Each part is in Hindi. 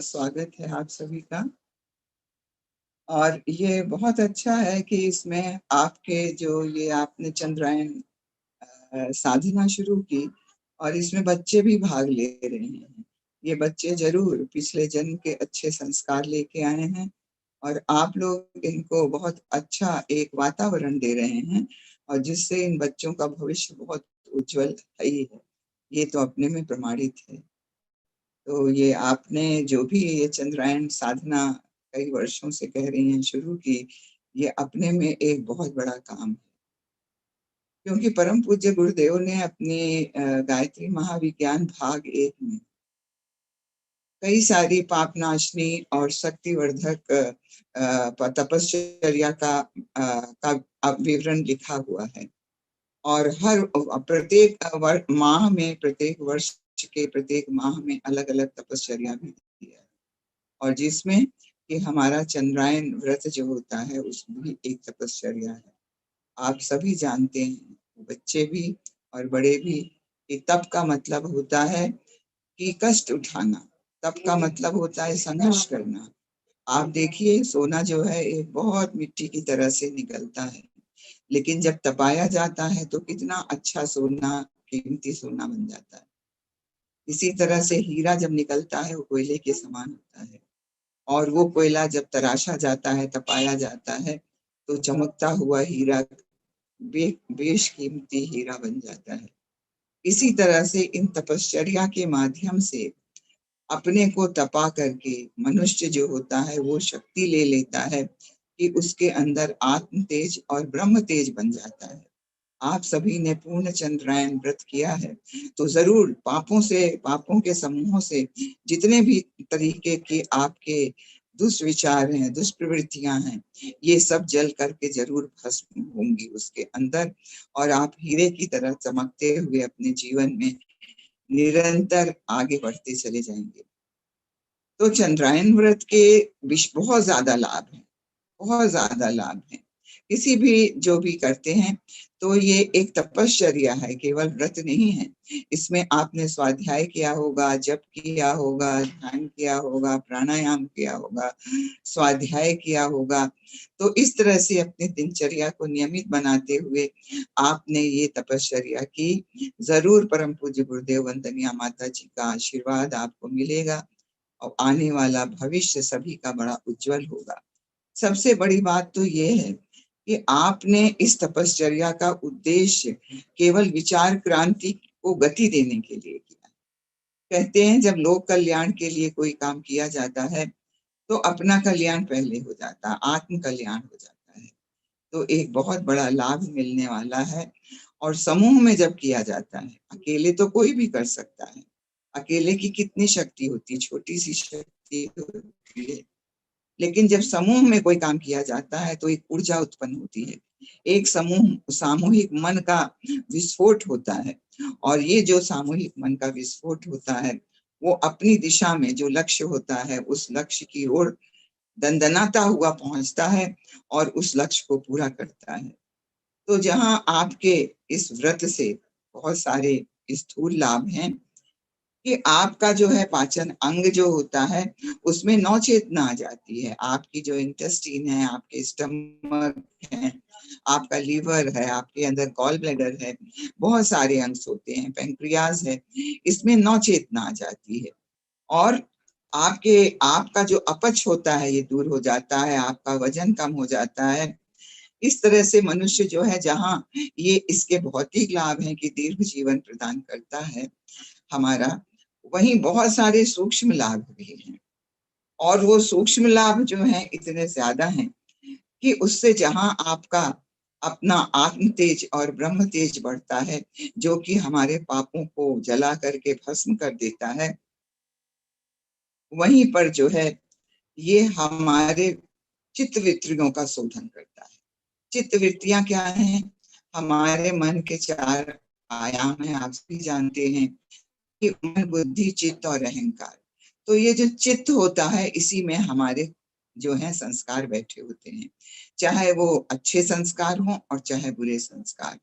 स्वागत है आप सभी का। और ये बहुत अच्छा है कि इसमें आपके जो ये आपने चंद्रायन साधना शुरू की और इसमें बच्चे भी भाग ले रहे हैं। ये बच्चे जरूर पिछले जन्म के अच्छे संस्कार लेके आए हैं और आप लोग इनको बहुत अच्छा एक वातावरण दे रहे हैं और जिससे इन बच्चों का भविष्य बहुत उज्जवल है ही है। ये तो अपने में प्रमाणित है। तो ये आपने जो भी ये चंद्रायन साधना कई वर्षों से कह रही हैं शुरू की, ये अपने में एक बहुत बड़ा काम है। क्योंकि परम पूज्य गुरुदेव ने अपनी गायत्री महाविज्ञान भाग 1 में कई सारी पापनाशनी और शक्तिवर्धक तपश्चर्या का विवरण लिखा हुआ है। और हर प्रत्येक माह में, प्रत्येक वर्ष के प्रत्येक माह में अलग अलग तपश्चर्या भी दी है। और जिसमें कि हमारा चंद्रायन व्रत जो होता है उसमें भी एक तपश्चर्या है। आप सभी जानते हैं, बच्चे भी और बड़े भी, कि तप का मतलब होता है कि कष्ट उठाना। तप का मतलब होता है संघर्ष करना। आप देखिए, सोना जो है एक बहुत मिट्टी की तरह से निकलता है, लेकिन जब तपाया जाता है तो कितना अच्छा सोना, कीमती सोना बन जाता है। इसी तरह से हीरा जब निकलता है वो कोयले के समान होता है और वो कोयला जब तराशा जाता है, तपाया जाता है, तो चमकता हुआ हीरा बेशकीमती हीरा बन जाता है। इसी तरह से इन तपश्चर्या के माध्यम से अपने को तपा करके मनुष्य जो होता है वो शक्ति ले लेता है कि उसके अंदर आत्म तेज और ब्रह्म तेज बन जाता है। आप सभी ने पूर्ण चंद्रायन व्रत किया है तो जरूर पापों के समूहों से जितने भी तरीके के आपके दुष्विचार हैं, दुष्प्रवृत्तियां हैं, ये सब जल करके जरूर भस्म होंगी उसके अंदर और आप हीरे की तरह चमकते हुए अपने जीवन में निरंतर आगे बढ़ते चले जाएंगे। तो चंद्रायन व्रत के बहुत ज्यादा लाभ है, बहुत ज्यादा लाभ है। किसी भी जो भी करते हैं तो ये एक तपश्चर्या है, केवल व्रत नहीं है। इसमें आपने स्वाध्याय किया होगा, जप किया होगा, ध्यान किया होगा, प्राणायाम किया होगा, स्वाध्याय किया होगा। तो इस तरह से अपनी दिनचर्या को नियमित बनाते हुए आपने ये तपश्चर्या की। जरूर परम पूज्य गुरुदेव वंदनिया माता जी का आशीर्वाद आपको मिलेगा और आने वाला भविष्य सभी का बड़ा उज्जवल होगा। सबसे बड़ी बात तो ये है कि आपने इस तपश्चर्या का उद्देश्य केवल विचार क्रांति को गति देने के लिए किया। कहते हैं जब लोक कल्याण के लिए कोई काम किया जाता है तो अपना कल्याण पहले हो जाता, आत्म कल्याण हो जाता है। तो एक बहुत बड़ा लाभ मिलने वाला है। और समूह में जब किया जाता है, अकेले तो कोई भी कर सकता है, अकेले की कितनी शक्ति होती, छोटी सी शक्ति होती है, लेकिन जब समूह में कोई काम किया जाता है तो एक ऊर्जा उत्पन्न होती है, एक सामूहिक मन का विस्फोट होता है। और ये जो सामूहिक मन का विस्फोट होता है वो अपनी दिशा में जो लक्ष्य होता है उस लक्ष्य की ओर दंदनाता हुआ पहुंचता है और उस लक्ष्य को पूरा करता है। तो जहां आपके इस व्रत से बहुत सारे स्थूल लाभ हैं कि आपका जो है पाचन अंग जो होता है उसमें नवचेतना आ जाती है। आपकी जो इंटेस्टीन है, आपके स्टमक है, आपका लीवर है, आपके अंदर गॉल ब्लैडर है, बहुत सारे अंग होते हैं, पेंक्रियाज है, इसमें नवचेतना आ जाती है। और आपका जो अपच होता है ये दूर हो जाता है, आपका वजन कम हो जाता है। इस तरह से मनुष्य जो है, जहाँ ये इसके भौतिक लाभ हैं कि दीर्घ जीवन प्रदान करता है हमारा, वहीं बहुत सारे सूक्ष्म लाभ भी हैं। और वो सूक्ष्म लाभ जो हैं इतने ज्यादा हैं कि उससे जहां आपका अपना आत्म तेज और ब्रह्म तेज बढ़ता है, जो कि हमारे पापों को जला करके भस्म कर देता है, वहीं पर जो है ये हमारे चित्त वृत्तियों का शोधन करता है। चित्त वृत्तियां क्या हैं? हमारे मन के 4 आयाम हैं, आप सभी जानते हैं कि मन, बुद्धि, चित्त और अहंकार। तो ये जो चित्त होता है इसी में हमारे जो है संस्कार बैठे होते हैं, चाहे वो अच्छे संस्कार हों और चाहे बुरे संस्कार।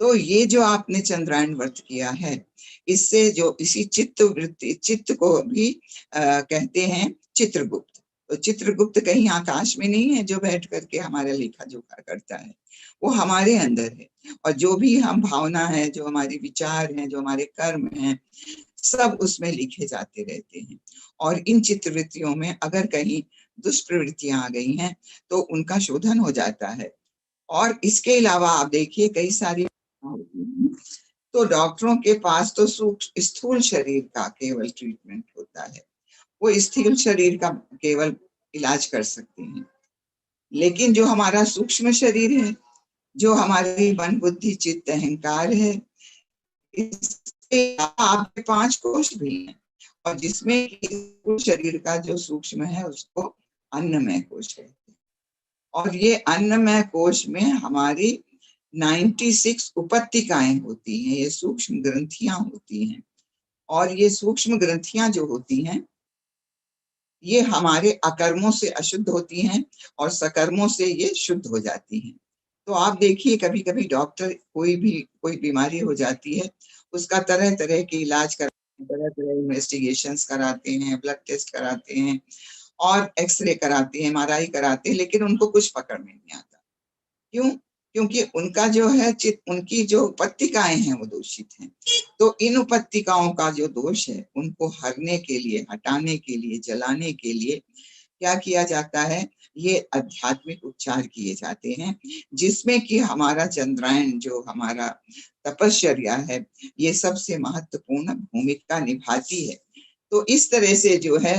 तो ये जो आपने चंद्रायन व्रत किया है, इससे जो इसी चित्त वृत्ति, चित्त को भी कहते हैं चित्रगुप्त। तो चित्रगुप्त कहीं आकाश में नहीं है जो बैठ करके हमारा लेखा जोखा करता है, वो हमारे अंदर है। और जो भी हम भावना है, जो हमारे विचार हैं, जो हमारे कर्म हैं, सब उसमें लिखे जाते रहते हैं। और इन चित्रवृत्तियों में अगर कहीं दुष्प्रवृत्तियां आ गई हैं तो उनका शोधन हो जाता है। और इसके अलावा आप देखिए कई सारी, तो डॉक्टरों के पास तो सूक्ष्म स्थूल शरीर का केवल ट्रीटमेंट होता है, वो स्थूल शरीर का केवल इलाज कर सकते हैं। लेकिन जो हमारा सूक्ष्म शरीर है, जो हमारी मन बुद्धि चित्त अहंकार है, इसके आपके 5 कोश भी हैं। और जिसमें शरीर का जो सूक्ष्म है उसको अन्नमय कोश है। और ये अन्नमय कोश में हमारी 96 उपत्तिकाएं होती हैं, ये सूक्ष्म ग्रंथियां होती हैं। और ये सूक्ष्म ग्रंथियां जो होती हैं, ये हमारे अकर्मों से अशुद्ध होती हैं और सकर्मों से ये शुद्ध हो जाती हैं। तो आप देखिए कभी कभी डॉक्टर कोई बीमारी हो जाती है, उसका तरह तरह के इलाज कराते हैं, तरह तरह इन्वेस्टिगेशंस कराते हैं, ब्लड टेस्ट कराते हैं और एक्सरे कराते हैं, MRI कराते हैं, लेकिन उनको कुछ पकड़ में नहीं आता। क्यों? क्योंकि उनका जो है उनकी जो पत्रिकाएं हैं वो दूषित हैं। तो इन उपत्तिकाओं का जो दोष है उनको हरने के लिए, हटाने के लिए, जलाने के लिए क्या किया जाता है, ये आध्यात्मिक उपचार किए जाते हैं, जिसमें कि हमारा चंद्रायन जो हमारा तपश्चर्या है, ये सबसे महत्वपूर्ण भूमिका निभाती है। तो इस तरह से जो है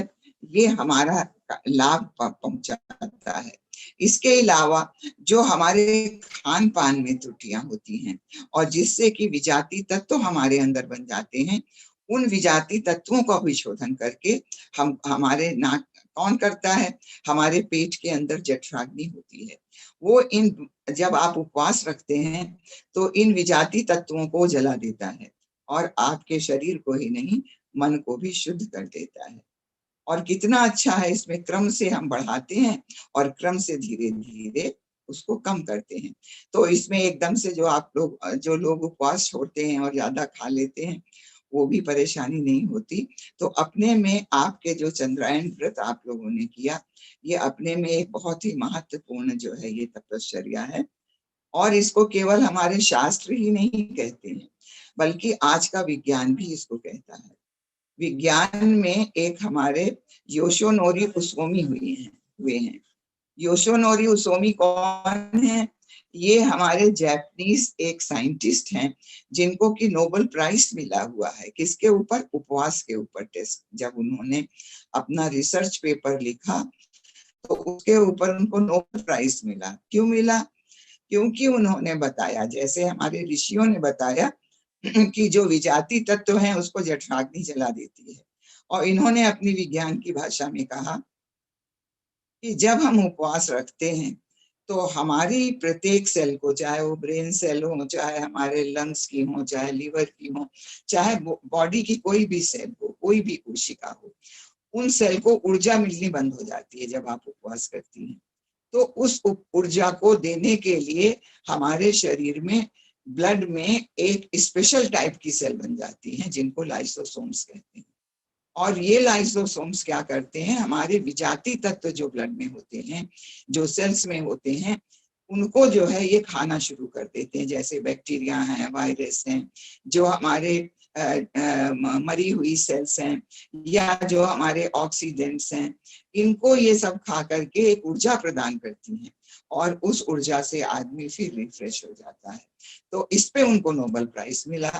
ये हमारा लाभ पहुंचाता है। इसके अलावा जो हमारे खान पान में त्रुटियां होती हैं और जिससे कि विजाति तत्व हमारे अंदर बन जाते हैं, उन विजाति तत्वों का भी शोधन करके हम हमारे नाक कौन करता है, हमारे पेट के अंदर जठराग्नि होती है, वो इन जब आप उपवास रखते हैं तो इन विजाति तत्वों को जला देता है और आपके शरीर को ही नहीं मन को भी शुद्ध कर देता है। और कितना अच्छा है, इसमें क्रम से हम बढ़ाते हैं और क्रम से धीरे धीरे उसको कम करते हैं। तो इसमें एकदम से जो लोग उपवास छोड़ते हैं और ज्यादा खा लेते हैं, वो भी परेशानी नहीं होती। तो अपने में आपके जो चंद्रायन व्रत आप लोगों ने किया, ये अपने में एक बहुत ही महत्वपूर्ण जो है ये तपश्चर्या है। और इसको केवल हमारे शास्त्र ही नहीं कहते हैं, बल्कि आज का विज्ञान भी इसको कहता है। विज्ञान में एक हमारे योशिनोरी कुसुमी हुए हैं। योशिनोरी कुसुमी कौन है? ये हमारे जापानीज एक साइंटिस्ट हैं, जिनको कि नोबेल प्राइज मिला हुआ है। किसके ऊपर? उपवास के ऊपर। टेस्ट जब उन्होंने अपना रिसर्च पेपर लिखा तो उसके ऊपर उनको नोबेल प्राइज मिला। क्यों मिला? क्योंकि उन्होंने बताया, जैसे हमारे ऋषियों ने बताया कि जो विजाति तत्व हैं उसको जठराग्नि जला देती है, और इन्होंने अपनी विज्ञान की भाषा में कहा कि जब हम उपवास रखते हैं तो हमारी प्रत्येक सेल को, चाहे वो ब्रेन सेल हो, चाहे हमारे लंग्स की हो, चाहे लीवर की हो, चाहे बॉडी की कोई भी सेल हो, कोई भी कोशिका हो, उन सेल को ऊर्जा मिलनी बंद हो जाती है जब आप उपवास करती हैं। तो उस ऊर्जा को देने के लिए हमारे शरीर में, ब्लड में एक स्पेशल टाइप की सेल बन जाती हैं, जिनको लाइसोसोम्स कहते हैं। और ये लाइसोसोम्स क्या करते हैं, हमारे विजाति तत्व जो ब्लड में होते हैं, जो सेल्स में होते हैं, उनको जो है ये खाना शुरू कर देते हैं। जैसे बैक्टीरिया हैं, वायरस हैं, जो हमारे मरी हुई सेल्स हैं, या जो हमारे ऑक्सीडेंट्स हैं, इनको ये सब खा करके एक ऊर्जा प्रदान करती हैं और उस ऊर्जा से आदमी फिर रिफ्रेश हो जाता है। तो इस पे उनको नोबेल प्राइज मिला।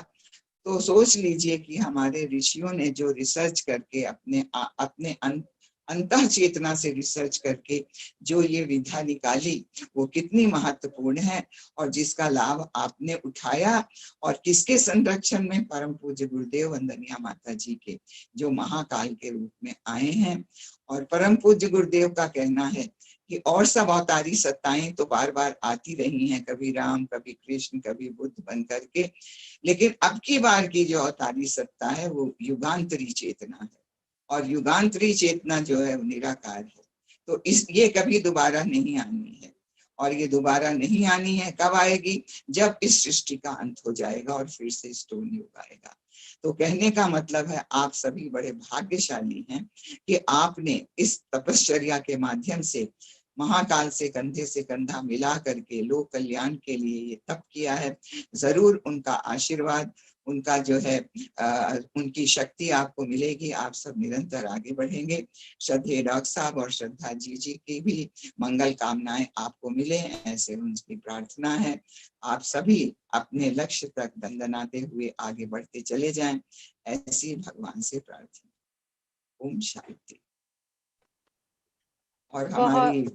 तो सोच लीजिए कि हमारे ऋषियों ने जो रिसर्च करके अपने अंतः चेतना से रिसर्च करके जो ये विधा निकाली, वो कितनी महत्वपूर्ण है, और जिसका लाभ आपने उठाया। और किसके संरक्षण में? परम पूज्य गुरुदेव वंदनिया माता जी के, जो महाकाल के रूप में आए हैं। और परम पूज्य गुरुदेव का कहना है कि और सब अवतारी सत्ताएं तो बार बार आती रही हैं, कभी राम, कभी कृष्ण, कभी बुद्ध बन करके, लेकिन अब की बार की जो अवतारी सत्ता है वो युगांतरी चेतना है, और युगांतरी चेतना जो है वो निराकार है। तो ये कभी दोबारा नहीं आनी है। और ये दोबारा नहीं आनी है। कब आएगी? जब इस सृष्टि का अंत हो जाएगा और फिर से स्टोन युग आएगा। तो कहने का मतलब है आप सभी बड़े भाग्यशाली हैं कि आपने इस तपश्चर्या के माध्यम से महाकाल से कंधा मिला करके लोक कल्याण के लिए ये तप किया है। जरूर उनका आशीर्वाद, उनका जो है उनकी शक्ति आपको मिलेगी। आप सब निरंतर आगे बढ़ेंगे। श्रद्धेय डॉक्टर साहब और श्रद्धा जी की भी मंगल कामनाएं आपको मिले, ऐसे उनकी प्रार्थना है। आप सभी अपने लक्ष्य तक दंडनाते हुए आगे बढ़ते चले जाएं, ऐसी भगवान से प्रार्थना। ओम शांति। और बहुत हमारी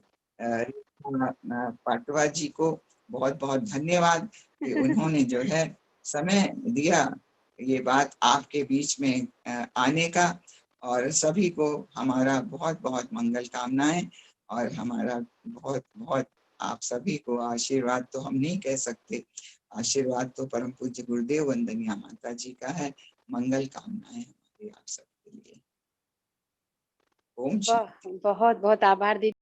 पाटवा जी को बहुत बहुत धन्यवाद कि उन्होंने जो है समय दिया ये बात आपके बीच में आने का। और सभी को हमारा बहुत बहुत मंगल कामनाएं और हमारा बहुत बहुत आप सभी को आशीर्वाद तो हम नहीं कह सकते, आशीर्वाद तो परम पूज्य गुरुदेव वंदनिया माता जी का है। मंगल कामनाएं हमारी आप सबके लिए। ओम शांति। बहुत बहुत आभार दीदी।